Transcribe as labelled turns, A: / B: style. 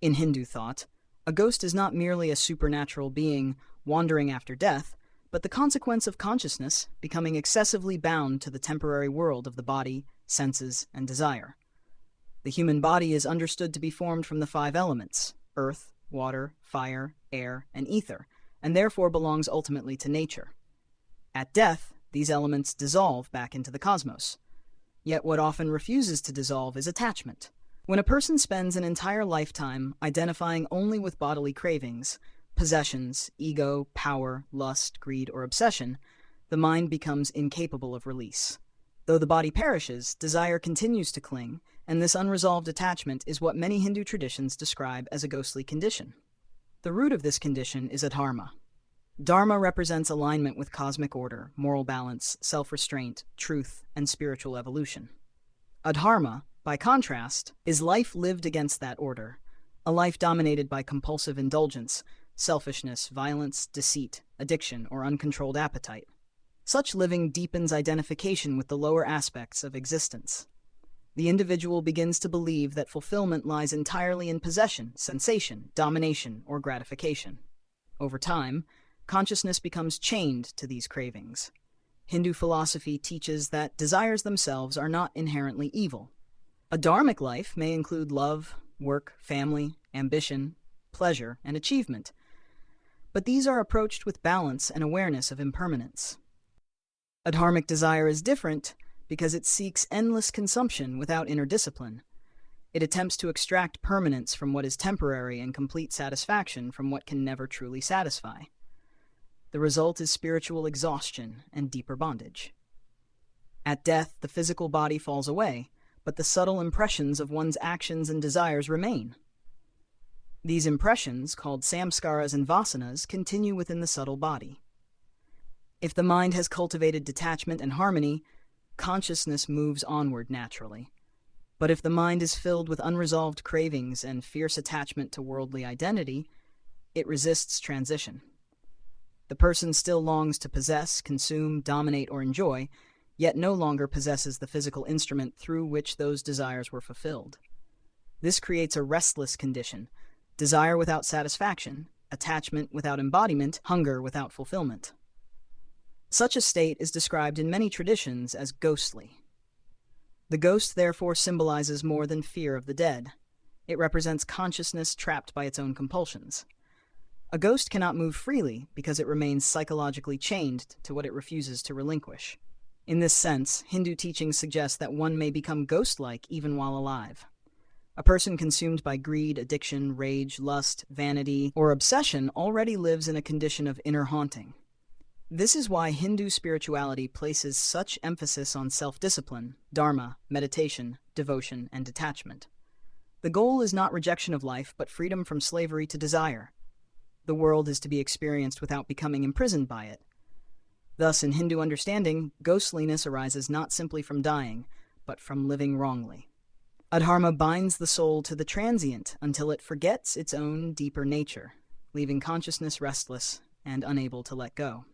A: In Hindu thought, a ghost is not merely a supernatural being wandering after death, but the consequence of consciousness becoming excessively bound to the temporary world of the body, senses, and desire. The human body is understood to be formed from the five elements: earth, water, fire, air, and ether, and therefore belongs ultimately to nature. At death, these elements dissolve back into the cosmos. Yet what often refuses to dissolve is attachment. When a person spends an entire lifetime identifying only with bodily cravings, possessions, ego, power, lust, greed, or obsession, the mind becomes incapable of release. Though the body perishes, desire continues to cling, and this unresolved attachment is what many Hindu traditions describe as a ghostly condition. The root of this condition is adharma. Dharma represents alignment with cosmic order, moral balance, self-restraint, truth, and spiritual evolution. Adharma, by contrast, is life lived against that order, a life dominated by compulsive indulgence, selfishness, violence, deceit, addiction, or uncontrolled appetite. Such living deepens identification with the lower aspects of existence. The individual begins to believe that fulfillment lies entirely in possession, sensation, domination, or gratification. Over time, consciousness becomes chained to these cravings. Hindu philosophy teaches that desires themselves are not inherently evil. A dharmic life may include love, work, family, ambition, pleasure, and achievement, but these are approached with balance and awareness of impermanence. Adharmic desire is different because it seeks endless consumption without inner discipline. It attempts to extract permanence from what is temporary and complete satisfaction from what can never truly satisfy. The result is spiritual exhaustion and deeper bondage. At death, the physical body falls away, but the subtle impressions of one's actions and desires remain. These impressions, called samskaras and vasanas, continue within the subtle body. If the mind has cultivated detachment and harmony, consciousness moves onward naturally. But if the mind is filled with unresolved cravings and fierce attachment to worldly identity, it resists transition. The person still longs to possess, consume, dominate, or enjoy, yet no longer possesses the physical instrument through which those desires were fulfilled. This creates a restless condition: desire without satisfaction, attachment without embodiment, hunger without fulfillment. Such a state is described in many traditions as ghostly. The ghost therefore symbolizes more than fear of the dead. It represents consciousness trapped by its own compulsions. A ghost cannot move freely because it remains psychologically chained to what it refuses to relinquish. In this sense, Hindu teachings suggest that one may become ghost-like even while alive. A person consumed by greed, addiction, rage, lust, vanity, or obsession already lives in a condition of inner haunting. This is why Hindu spirituality places such emphasis on self-discipline, dharma, meditation, devotion, and detachment. The goal is not rejection of life, but freedom from slavery to desire. The world is to be experienced without becoming imprisoned by it. Thus, in Hindu understanding, ghostliness arises not simply from dying, but from living wrongly. Adharma binds the soul to the transient until it forgets its own deeper nature, leaving consciousness restless and unable to let go.